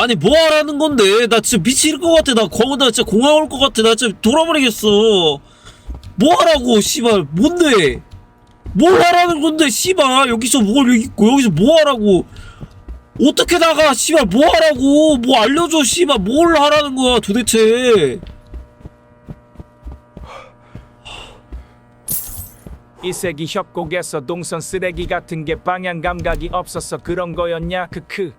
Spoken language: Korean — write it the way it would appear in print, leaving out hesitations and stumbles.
아니 뭐 하라는 건데? 나 진짜 미칠 것 같아. 나 진짜 공항 올 것 같아. 나 진짜 돌아버리겠어. 뭐 하라고 씨발. 뭔데? 뭘 하라는 건데 씨발. 여기서 뭘 있고 여기서 뭐 하라고. 어떻게 나가 씨발. 뭐 하라고. 뭐 알려줘 씨발. 뭘 하라는 거야 도대체. 이세기 협곡에서 동선 쓰레기 같은 게 방향 감각이 없어서 그런 거였냐 크크.